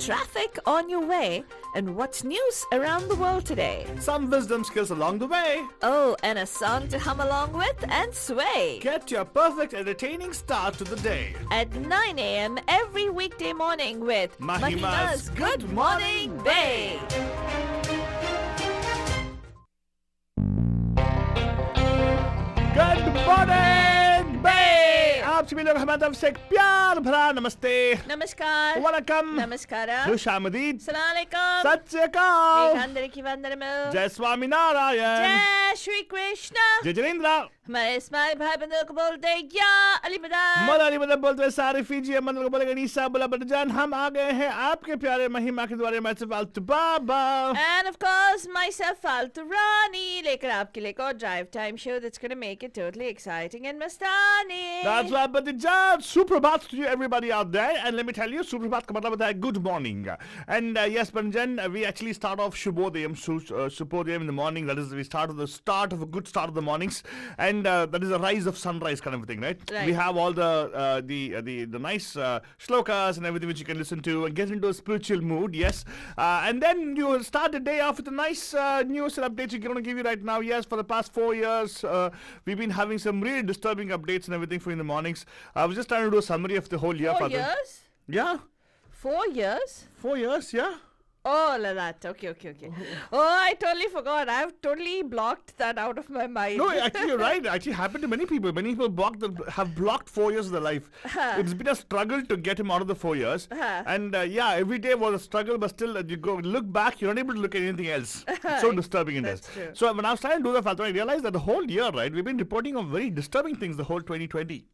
traffic on your way, and what's news around the world today. Some wisdom skills along the way. Oh, and a song to hum along with and sway. Get your perfect entertaining start to the day. At 9 a.m. every weekday morning with Mahima's Good Morning Bay. Good morning, Bay! आप सभी लोग हमारी तरफ से एक प्यार भरा नमस्ते, Namaskar. वनकम, Namaskara. खुशामदीद, Assalamualaikum. सत श्री अकाल, Andriki Vandanamo. जय Swami Narayan, Jai Shri Krishna. जय जिनेंद्र, हमारे इस्माइल भाई बंदों को बोलते या अली बदा. मलाली मतलब बोलते हुए सारे फीजी मंदिर को बोलेगा नीसा बोला बटजान, हम आ गए हैं आपके प्यारे महिमा के द्वारे मैं फालतू बाबा. And of course, myself, Faltu Rani, लेकर आपके लिए को drive time show that's going to make it totally exciting and mastani. That's right, Batijan. Suprabhat to you, everybody out there. And let me tell you, Suprabhat ka matlab hota hai good morning. And yes, Banjan, we actually start off Shubhodayam, Shubhodayam in the morning. That is, we start at the start of a good start of the mornings. And that is a rise of sunrise kind of a thing, right? We have all the nice shlokas and everything which you can listen to and get into a spiritual mood, yes. And then you start the day off with a nice news and updates we're going to give you right now. Yes, for the past 4 years, we've been having some really disturbing updates and everything for you in the mornings. I was just trying to do a summary of the whole year. 4 years? Yeah. 4 years? 4 years, yeah. Oh, like that. Okay. Oh, I totally forgot. I've totally blocked that out of my mind. No, actually, you're right. It actually happened to many people. Many people have blocked 4 years of their life. It's been a struggle to get him out of the 4 years. And yeah, every day was a struggle, but still, you go look back, you're not able to look at anything else. It's so disturbing in this. True. So when I was trying to do that, I realized that the whole year, right, we've been reporting on very disturbing things the whole 2020.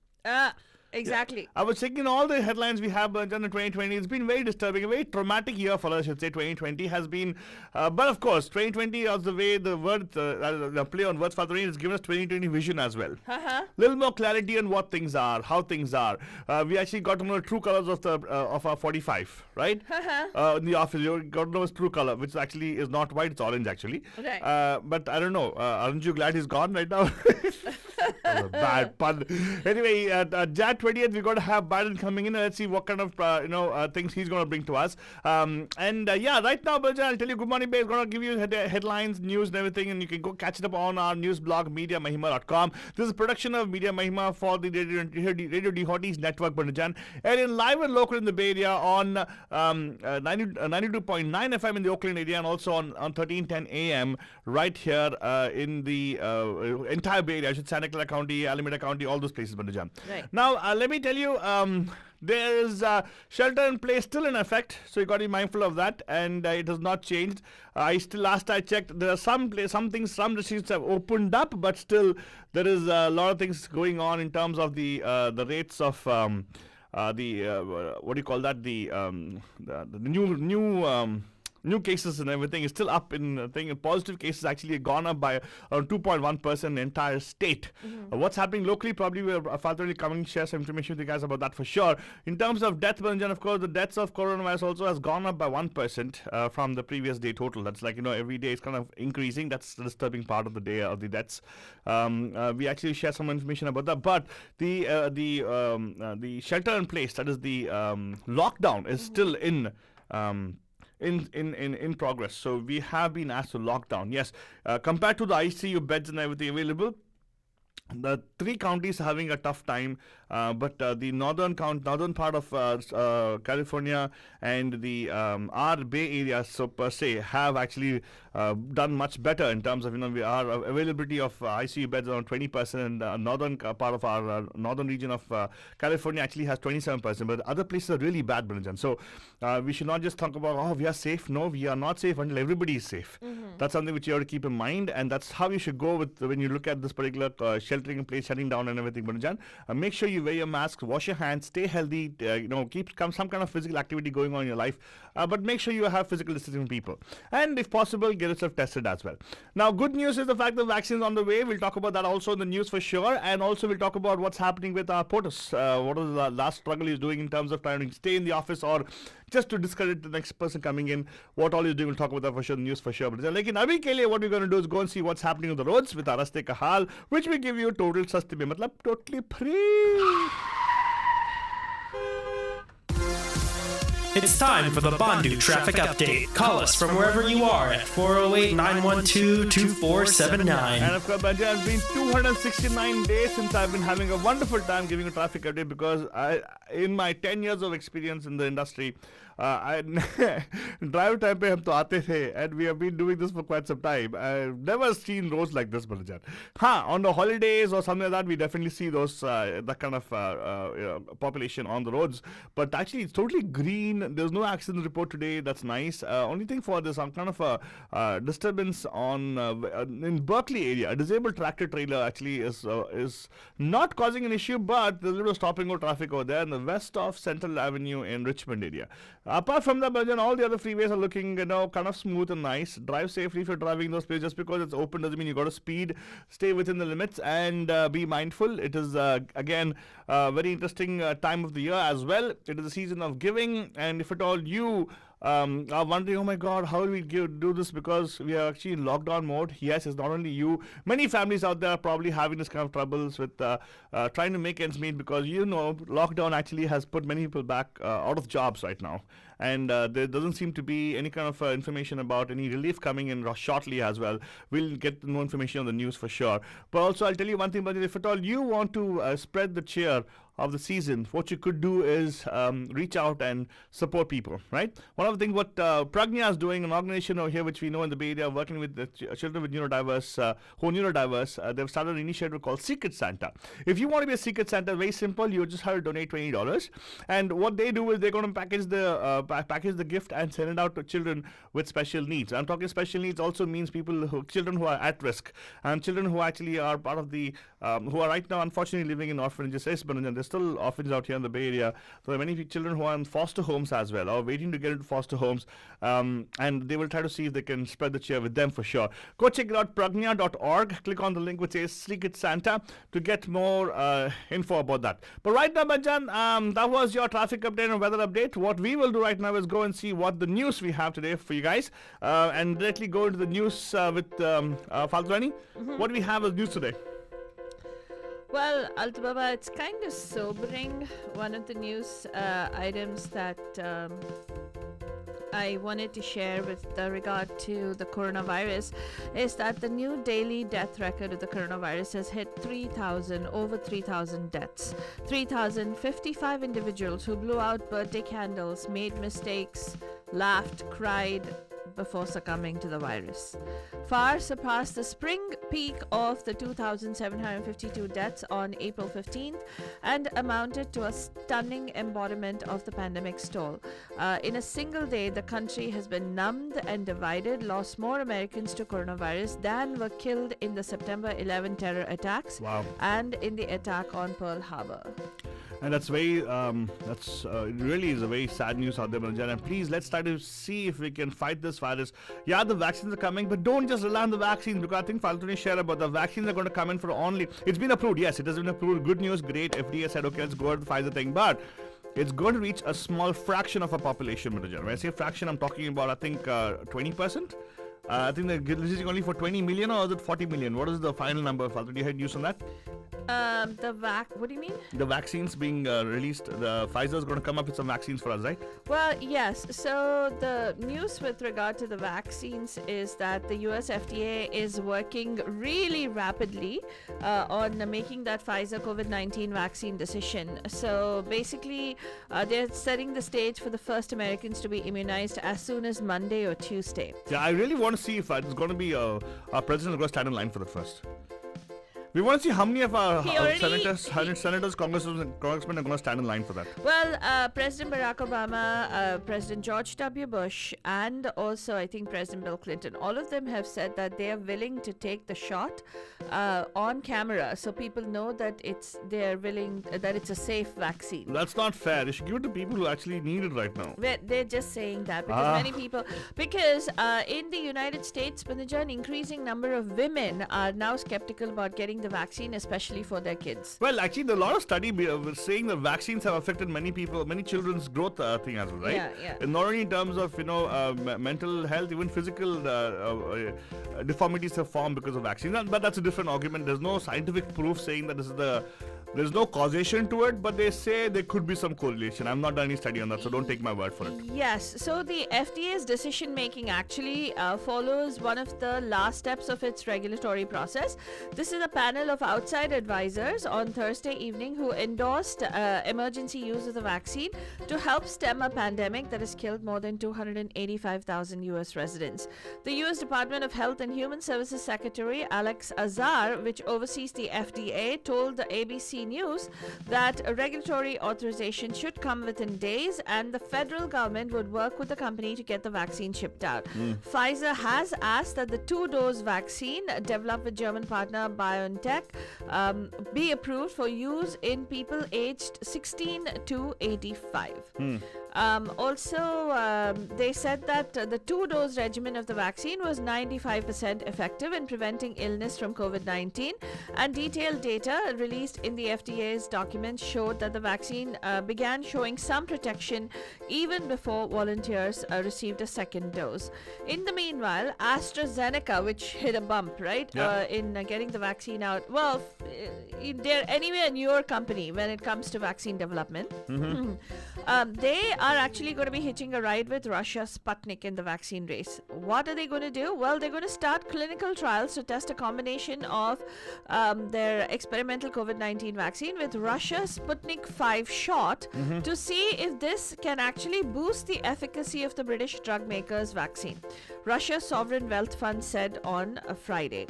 Exactly. I was checking all the headlines we have done in 2020. It's been very disturbing, a very traumatic year for us, I should say. 2020 has been, but of course, 2020 is the way the word, the play on words, Father has given us 2020 vision as well. Little more clarity on what things are, how things are. We actually got to know the true colors of our 45, right? In the office, you got to know his true color, which actually is not white, it's orange actually. Right. But I don't know. Aren't you glad he's gone right now? That was a bad pun. Anyway, Jan 20th, we're going to have Biden coming in. Let's see what kind of things he's going to bring to us. Yeah, right now, Balja, I'll tell you, Good Morning Bay is going to give you headlines, news, and everything, and you can go catch it up on our news blog, MediaMahima.com. This is a production of Media Mahima for the Radio D-Hotties Network, Bandajan, and live and local in the Bay Area on 92.9 FM in the Oakland area, and also on 1310 AM right here in the entire Bay Area. I should say Santa Clara County, Alameda County, all those places, Bandajan. Right. Now, let me tell you, there is shelter in place still in effect, so you got to be mindful of that, and it has not changed. Last I checked, there are some districts have opened up, but still there is a lot of things going on in terms of the rates of what do you call that? The new cases and everything is still up in thing. Positive cases actually gone up by around 2.1% in the entire state. What's happening locally, probably we'll further coming share some information with you guys about that for sure. In terms of death, Banjan, of course, the deaths of coronavirus also has gone up by 1% from the previous day total. That's like, every day it's kind of increasing. That's the disturbing part of the day of the deaths. We actually share some information about that. But the shelter in place, that is the lockdown, is still in progress. So we have been asked to lock down. Yes, compared to the ICU beds and everything available, the 3 counties are having a tough time, but the northern part of California and the our Bay Area, so per se, have actually done much better in terms of our availability of ICU beds around 20%, and northern part of our northern region of California actually has 27%. But other places are really bad, Brinjan. So we should not just talk about we are safe. No, we are not safe until everybody is safe. That's something which you have to keep in mind, and that's how you should go with when you look at this particular sheltering in place, shutting down and everything. Brinjan, make sure you wear your mask, wash your hands, stay healthy. Keep some kind of physical activity going on in your life, but make sure you have physical distancing from people, and if possible, get yourself tested as well. Now, good news is the fact that vaccines on the way. We'll talk about that also in the news for sure, and also we'll talk about what's happening with our POTUS. What is the last struggle he's doing in terms of trying to stay in the office or just to discredit the next person coming in. What all he's doing, we'll talk about that for sure, the news for sure. But like in Avi Kele, what we're going to do is go and see what's happening on the roads with our Raste Ka Hal, which will give you total sasti mein, matlab totally free. It's time for the Bandu Traffic Update. Call us from wherever you are at 408-912-2479. And of course, Banja, it's been 269 days since I've been having a wonderful time giving a traffic update because in my 10 years of experience in the industry, I drive time pe hum to aate the, and we have been doing this for quite some time. I've never seen roads like this, Banja. On the holidays or something like that, we definitely see those that kind of population on the roads. But actually, it's totally green. There's no accident report today. That's nice. Only thing for this, some kind of a disturbance on in Berkeley area. A disabled tractor trailer actually is not causing an issue, but there's a little stopping of traffic over there in the west of Central Avenue in Richmond area. Apart from that, all the other freeways are looking, kind of smooth and nice. Drive safely if you're driving those places. Just because it's open doesn't mean you got to speed. Stay within the limits and be mindful. It is again a very interesting time of the year as well. It is a season of giving, and if at all you are wondering, oh my God, how will we do this because we are actually in lockdown mode? Yes, it's not only you. Many families out there are probably having this kind of troubles with trying to make ends meet because lockdown actually has put many people back out of jobs right now. And there doesn't seem to be any kind of information about any relief coming in shortly as well. We'll get more information on the news for sure. But also, I'll tell you one thing, but if at all you want to spread the cheer of the season, what you could do is reach out and support people, right? One of the things what Pragnya is doing, an organization over here which we know in the Bay Area, working with the children with neurodiverse, who are neurodiverse, they've started an initiative called Secret Santa. If you want to be a Secret Santa, very simple, you just have to donate $20. And what they do is they're going to package the gift and send it out to children with special needs. I'm talking special needs also means children who are at risk, and children who actually are part of the, who are right now unfortunately living in orphanages. There's still orphans out here in the Bay Area. So there are many children who are in foster homes as well, or waiting to get into foster homes, and they will try to see if they can spread the cheer with them for sure. Go check it out, pragnya.org. Click on the link which says Secret Santa to get more info about that. But right now, Banjan, that was your traffic update and weather update. What we will do right now is go and see what the news we have today for you guys, and directly go into the news with Faltrani. What do we have as news today? Well, Altababa, it's kind of sobering. One of the news items that I wanted to share with regard to the coronavirus is that the new daily death record of the coronavirus has hit over 3,000 deaths. 3,055 individuals who blew out birthday candles, made mistakes, laughed, cried before succumbing to the virus. Far surpassed the spring peak of the 2,752 deaths on April 15th and amounted to a stunning embodiment of the pandemic's toll. In a single day, the country has been numbed and divided, lost more Americans to coronavirus than were killed in the September 11 terror attacks. Wow. And in the attack on Pearl Harbor. And that's very, it really is a very sad news out there, Manjan. And please, let's try to see if we can fight this virus. Yeah, the vaccines are coming, but don't just rely on the vaccines, because I think Faltuni shared about the vaccines are going to come in for only, it's been approved. Yes, it has been approved. Good news, great. FDA said, okay, let's go with the Pfizer thing. But it's going to reach a small fraction of a population, Manjan. When I say fraction, I'm talking about, I think, 20%. I think they're releasing only for 20 million, or is it 40 million? What is the final number, Faltuni? Do you have news on that? What do you mean? The vaccines being released, the Pfizer is going to come up with some vaccines for us, right? Well, yes. So the news with regard to the vaccines is that the US FDA is working really rapidly on making that Pfizer COVID-19 vaccine decision. So basically, they're setting the stage for the first Americans to be immunized as soon as Monday or Tuesday. Yeah, I really want to see if it's going to be our president going to stand in line for that first. We want to see how many of our senators, congressmen are going to stand in line for that. Well, President Barack Obama, President George W. Bush, and also I think President Bill Clinton, all of them have said that they are willing to take the shot on camera, so people know that it's a safe vaccine. That's not fair. They should give it to people who actually need it right now. They're just saying that because many people, in the United States, an increasing number of women are now skeptical about getting the the vaccine, especially for their kids. Well, actually, a lot of study was saying that vaccines have affected many people, many children's growth thing as well, right? Yeah. And not only in terms of mental health, even physical deformities have formed because of vaccines. But that's a different argument. There's no scientific proof saying that there's no causation to it, but they say there could be some correlation. I've not done any study on that, so don't take my word for it. Yes, so the FDA's decision making actually follows one of the last steps of its regulatory process. This is a panel of outside advisors on Thursday evening who endorsed emergency use of the vaccine to help stem a pandemic that has killed more than 285,000 US residents. The US Department of Health and Human Services Secretary Alex Azar, which oversees the FDA, told the ABC News that a regulatory authorization should come within days and the federal government would work with the company to get the vaccine shipped out. Pfizer has asked that the two-dose vaccine developed with German partner BioNTech be approved for use in people aged 16 to 85. They said that the two-dose regimen of the vaccine was 95% effective in preventing illness from COVID-19, and detailed data released in the FDA's documents showed that the vaccine began showing some protection even before volunteers received a second dose. In the meanwhile, AstraZeneca, which hit a bump, right, in getting the vaccine out, well, they're anywhere newer company when it comes to vaccine development. They are actually going to be hitching a ride with Russia's Sputnik in the vaccine race. What are they going to do? Well, they're going to start clinical trials to test a combination of their experimental COVID-19 vaccine with Russia's Sputnik 5 shot to see if this can actually boost the efficacy of the British drug maker's vaccine. Russia's Sovereign Wealth Fund said on Friday.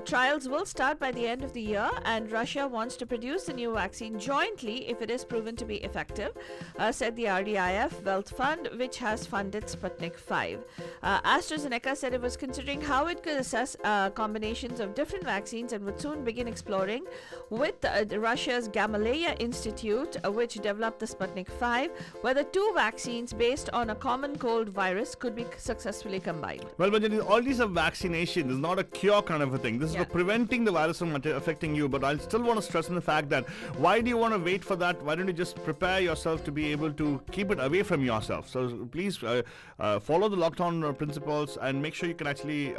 Trials will start by the end of the year, and Russia wants to produce the new vaccine jointly if it is proven to be effective, said the RDIF Wealth Fund, which has funded Sputnik 5. AstraZeneca said it was considering how it could assess combinations of different vaccines and would soon begin exploring with Russia's Gamaleya Institute, which developed the Sputnik 5, whether two vaccines based on a common cold virus could be successfully combined. Well, but all these are vaccination. It's not a cure kind of a thing. This is for preventing the virus from affecting you. But I still want to stress on the fact that why do you want to wait for that? Why don't you just prepare yourself to be able to keep it away from yourself? So please follow the lockdown principles and make sure you can actually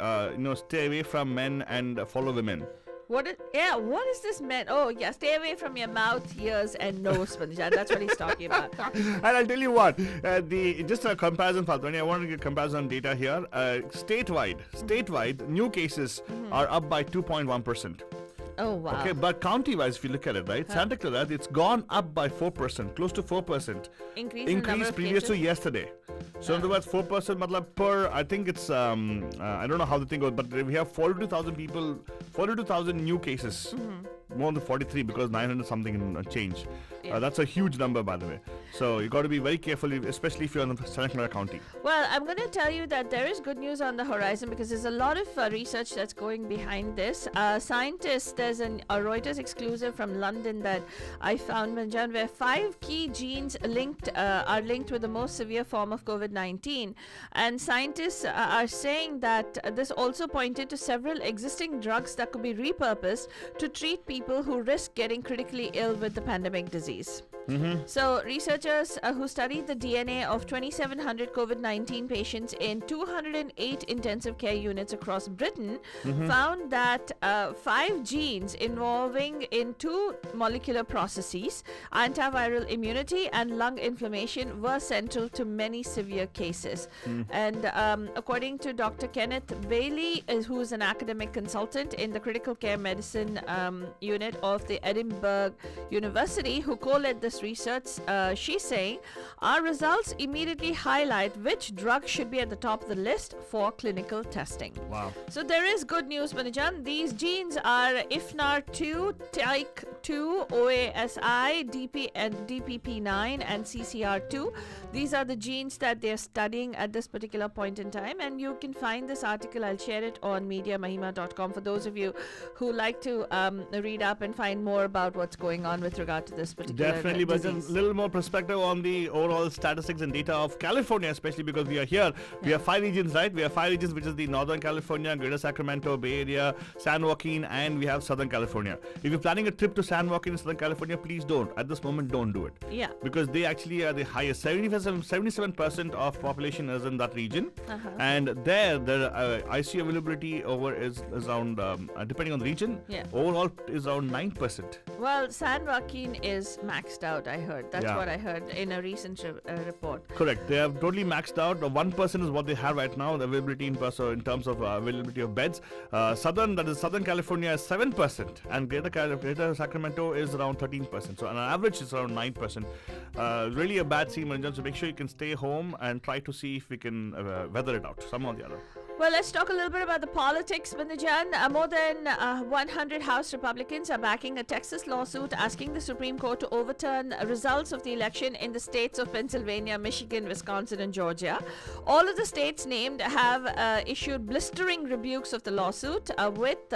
stay away from men and follow women. What is this meant? Oh, yeah, stay away from your mouth, ears, and nose, Punjab. That's what he's talking about. And I'll tell you what, just a comparison, Faltani, I want to get comparison data here. Statewide, new cases are up by 2.1%. Oh, wow. Okay, but county-wise, if you look at it, right, Santa Clara, it's gone up by 4%, close to 4%. Increase previous to yesterday. So in other words, 4% matlab per, I think it's, I don't know how the thing goes, but we have 42,000 new cases. More than 43 because 900 something in change. That's a huge number, by the way. So you got to be very careful, especially if you're in Santa Clara County. Well, I'm going to tell you that there is good news on the horizon because there's a lot of research that's going behind this. Scientists, there's a Reuters exclusive from London that I found, Manjan, where 5 key genes are linked with the most severe form of COVID-19. And scientists are saying that this also pointed to several existing drugs that could be repurposed to treat people who risk getting critically ill with the pandemic disease. So researchers who studied the DNA of 2,700 COVID-19 patients in 208 intensive care units across Britain found that 5 genes involving in 2 molecular processes, antiviral immunity and lung inflammation, were central to many severe cases. And according to Dr. Kenneth Bailey, who is an academic consultant in the critical care medicine unit of the Edinburgh University, who co-led this research, she's saying our results immediately highlight which drugs should be at the top of the list for clinical testing. Wow. So there is good news, Manajan. These genes are IFNAR2, CCR2, OASI, DP and DPP9, and CCR2. These are the genes that they're studying at this particular point in time, and you can find this article. I'll share it on mediamahima.com for those of you who like to read up and find more about what's going on with regard to this particular Definitely, but disease. a little more perspective on the overall statistics and data of California, especially because we are here. We have 5 regions, right? We have 5 regions, which is the Northern California, Greater Sacramento, Bay Area, San Joaquin, and we have Southern California. If you're planning a trip to San Joaquin in Southern California, please don't. At this moment, don't do it. Yeah. Because they actually are the highest. 77% of population is in that region. And there, the ICU availability over is around, depending on the region, overall is around 9%. Well, San Joaquin is maxed out, I heard. That's Yeah. what I heard in a recent report. Correct. They have totally maxed out. 1% is what they have right now, the availability in terms of availability of beds. Southern California is 7%, and Greater Sacramento is around 13%. So on average, it's around 9%. Really a bad scene, Manjan. So make sure you can stay home and try to see if we can weather it out, somehow or the other. Well, let's talk a little bit about the politics, Bandajan. More than 100 House Republicans are backing a Texas lawsuit asking the Supreme Court to overturn results of the election in the states of Pennsylvania, Michigan, Wisconsin, and Georgia. All of the states named have issued blistering rebukes of the lawsuit, with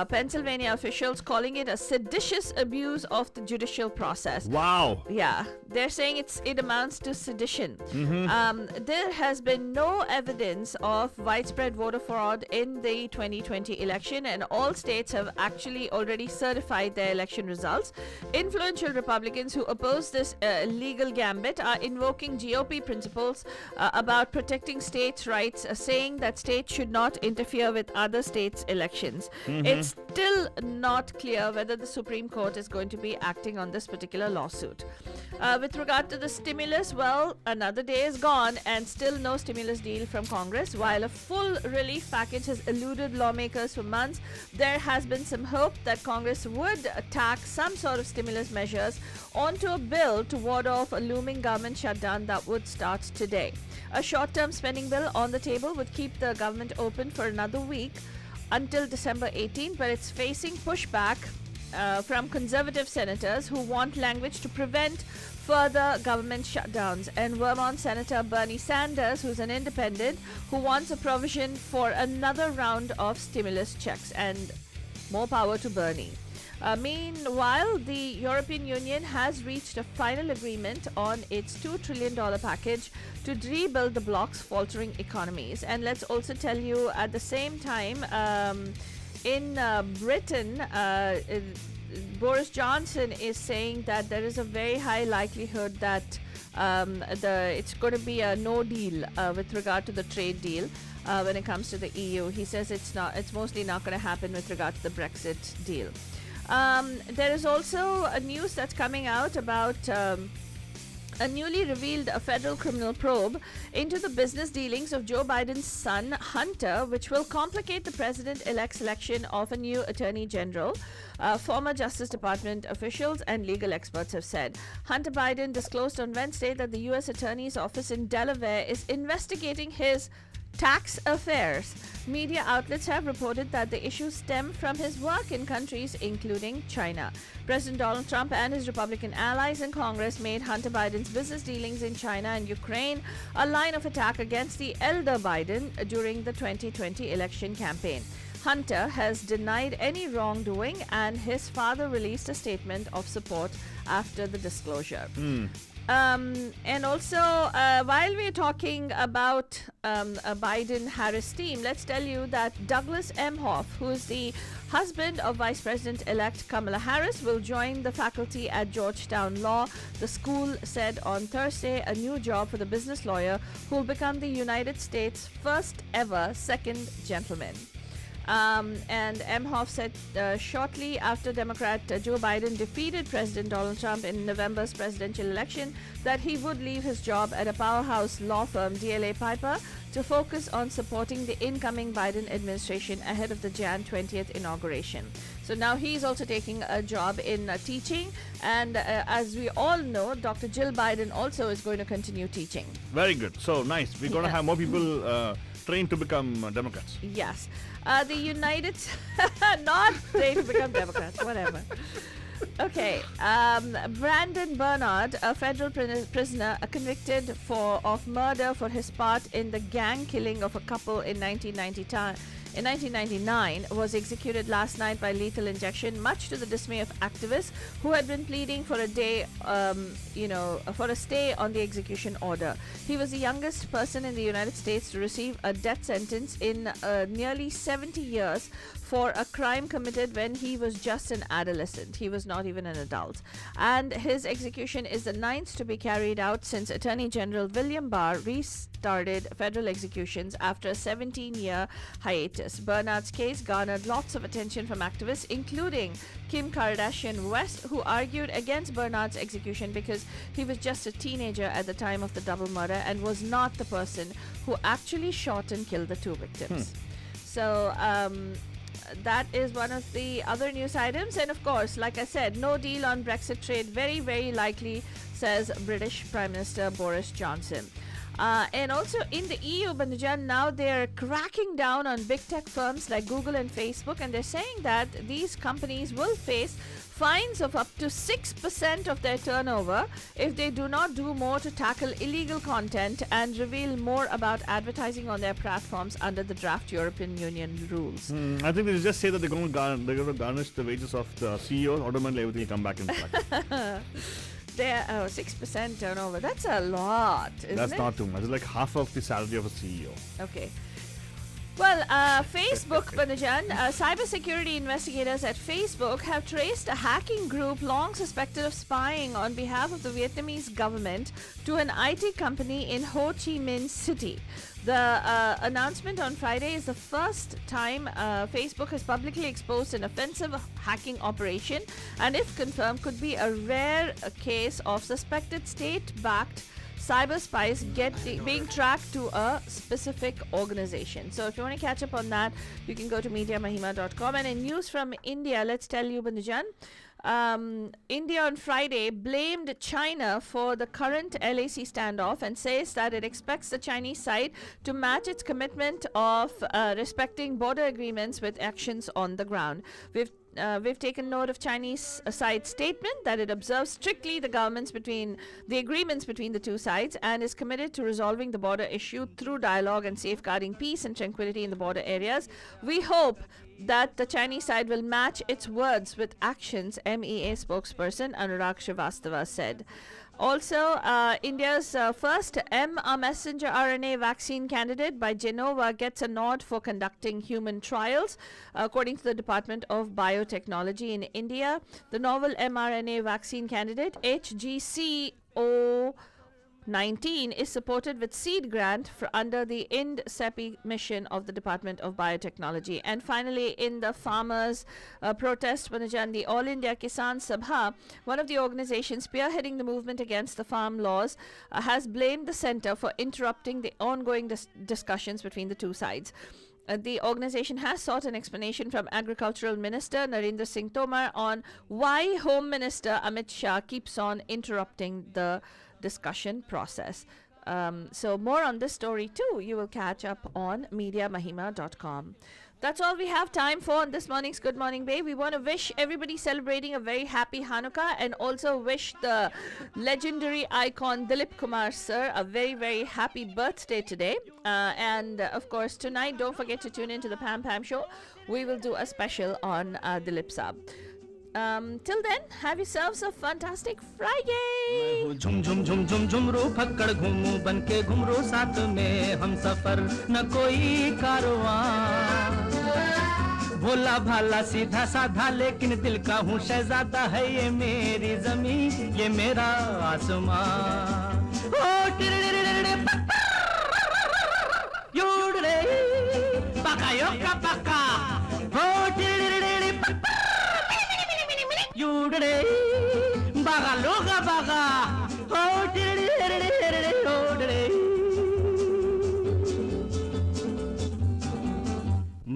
Pennsylvania officials calling it a seditious abuse of the judicial process. Wow. Yeah, they're saying it amounts to sedition. There has been no evidence of widespread voter fraud in the 2020 election, and all states have actually already certified their election results. Influential Republicans who oppose this legal gambit are invoking GOP principles about protecting states' rights, saying that states should not interfere with other states' elections. It's still not clear whether the Supreme Court is going to be acting on this particular lawsuit. With regard to the stimulus, well, another day is gone and still no stimulus deal from Congress. While a full relief package has eluded lawmakers for months, there has been some hope that Congress would tack some sort of stimulus measures onto a bill to ward off a looming government shutdown that would start today. A short-term spending bill on the table would keep the government open for another week until December 18th, but it's facing pushback from conservative senators who want language to prevent further government shutdowns, and Vermont Senator Bernie Sanders, who's an independent, who wants a provision for another round of stimulus checks, and more power to Bernie. Meanwhile, the European Union has reached a final agreement on its $2 trillion package to rebuild the bloc's faltering economies. And let's also tell you at the same time, in Britain, Boris Johnson is saying that there is a very high likelihood that it's going to be a no deal with regard to the trade deal when it comes to the EU. He says it's mostly not going to happen with regard to the Brexit deal. There is also a news that's coming out about a newly revealed federal criminal probe into the business dealings of Joe Biden's son, Hunter, which will complicate the president-elect's selection of a new attorney general. Former Justice Department officials and legal experts have said. Hunter Biden disclosed on Wednesday that the U.S. Attorney's Office in Delaware is investigating his tax affairs. Media outlets have reported that the issues stem from his work in countries including China. President Donald Trump and his Republican allies in Congress made Hunter Biden's business dealings in China and Ukraine a line of attack against the elder Biden during the 2020 election campaign. Hunter has denied any wrongdoing, and his father released a statement of support after the disclosure. And also, while we're talking about a Biden-Harris team, let's tell you that Douglas Emhoff, who is the husband of Vice President-elect Kamala Harris, will join the faculty at Georgetown Law. The school said on Thursday a new job for the business lawyer who will become the United States' first ever second gentleman. And Emhoff said shortly after Democrat Joe Biden defeated President Donald Trump in November's presidential election that he would leave his job at a powerhouse law firm, DLA Piper, to focus on supporting the incoming Biden administration ahead of the Jan 20th inauguration. So now he's also taking a job in teaching, and as we all know, Dr. Jill Biden also is going to continue teaching. Very good. So nice. We're going to have more people trained to become Democrats. Yes. The United... not trained to become Democrats, whatever. Okay. Brandon Bernard, a federal prisoner convicted of murder for his part in the gang killing of a couple in 1999, was executed last night by lethal injection, much to the dismay of activists who had been pleading for a day, for a stay on the execution order. He was the youngest person in the United States to receive a death sentence in nearly 70 years for a crime committed when he was just an adolescent. He was not even an adult. And his execution is the ninth to be carried out since Attorney General William Barr restarted federal executions after a 17-year hiatus. Bernard's case garnered lots of attention from activists, including Kim Kardashian West, who argued against Bernard's execution because he was just a teenager at the time of the double murder and was not the person who actually shot and killed the two victims. So, that is one of the other news items. And of course, like I said, no deal on Brexit trade, very, very likely, says British Prime Minister Boris Johnson. And also in the EU, Bandujan, now they're cracking down on big tech firms like Google and Facebook, and they're saying that these companies will face fines of up to 6% of their turnover if they do not do more to tackle illegal content and reveal more about advertising on their platforms under the draft European Union rules. I think they just say that they're going to garnish the wages of the CEOs. Automatically, everything will come back in black. They're 6% turnover. That's a lot, isn't it? That's not too much. It's like half of the salary of a CEO. Okay. Well, Facebook, Bandujan, cybersecurity investigators at Facebook have traced a hacking group long suspected of spying on behalf of the Vietnamese government to an IT company in Ho Chi Minh City. The announcement on Friday is the first time Facebook has publicly exposed an offensive hacking operation, and if confirmed, could be a rare case of suspected state-backed cyber spies being tracked to a specific organization. So if you want to catch up on that, you can go to mediamahima.com. And in news from India, let's tell you, Bandujan, India on Friday blamed China for the current LAC standoff and says that it expects the Chinese side to match its commitment of respecting border agreements with actions on the ground. We've taken note of Chinese side statement that it observes strictly the agreements between the two sides and is committed to resolving the border issue through dialogue and safeguarding peace and tranquility in the border areas. We hope that the Chinese side will match its words with actions, MEA spokesperson Anurag Srivastava said. Also, India's first messenger RNA vaccine candidate by Genova gets a nod for conducting human trials. According to the Department of Biotechnology in India, the novel mRNA vaccine candidate HGCO19 is supported with seed grant under the Sept mission of the Department of Biotechnology. And finally, in the farmers' protest, Bandujan, the All India Kisan Sabha, one of the organizations spearheading the movement against the farm laws, has blamed the centre for interrupting the ongoing discussions between the two sides. The organization has sought an explanation from Agricultural Minister Narendra Singh Tomar on why Home Minister Amit Shah keeps on interrupting the discussion process. So more on this story too you will catch up on mediamahima.com. That's all we have time for on this morning's Good Morning Bay. We want to wish everybody celebrating a very happy Hanukkah and also wish the legendary icon Dilip Kumar sir a very, very happy birthday today. And of course tonight, don't forget to tune in to the Pam Pam show. We will do a special on Dilip Saab. Till then, have yourselves a fantastic Friday. झुम झुम झुम झुम झुमरो फक्कड़ घूमू बनके घुमरो साथ में हम सफर न कोई कारवां भोला भाला सीधा साधा लेकिन दिल का हूँ शहजादा है ये मेरी ज़मीं ये मेरा आसमां ओ टिरड़िरड़िरड़े योड़े पका योका पका ओ टिरड़िरड़िरड़े योड़े बागा लोगा बागा ओ टिरड़िरड़िरड़े योड़े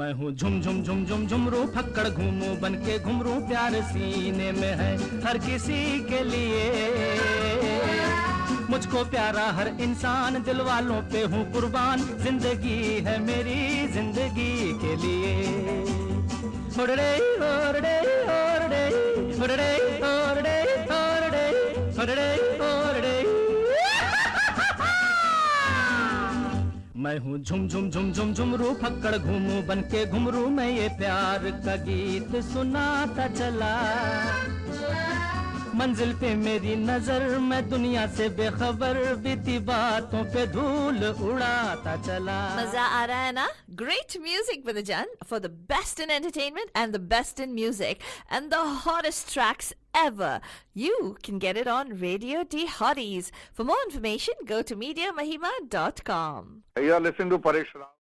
मैं हूँ झुम झुम झुम झुम झुमरू फक्कड़ घूमू बनके घुमरू प्यार सीने में है हर किसी के लिए मुझको प्यारा हर इंसान दिल वालों पे हूँ कुर्बान जिंदगी है मेरी जिंदगी के लिए ओड़े ओड़े ओड़े थोड़े थोड़े थोड़े थोड़े थोड़े मैं हूँ झुम झुम झुम झुम झुमरू फक्कड़ घूमू बन के घुमरू मैं ये प्यार का गीत सुनाता चला मंजिल पे मेरी नजर मैं दुनिया से बेखबर बीती बातों पे धूल उड़ाता चला मजा आ रहा है ना? Great music Vidyajan for the best in entertainment and the best in music and the hottest tracks ever. You can get it on Radio D Hotties. For more information, go to mediamahima.com. You are listening to Paresh Ram.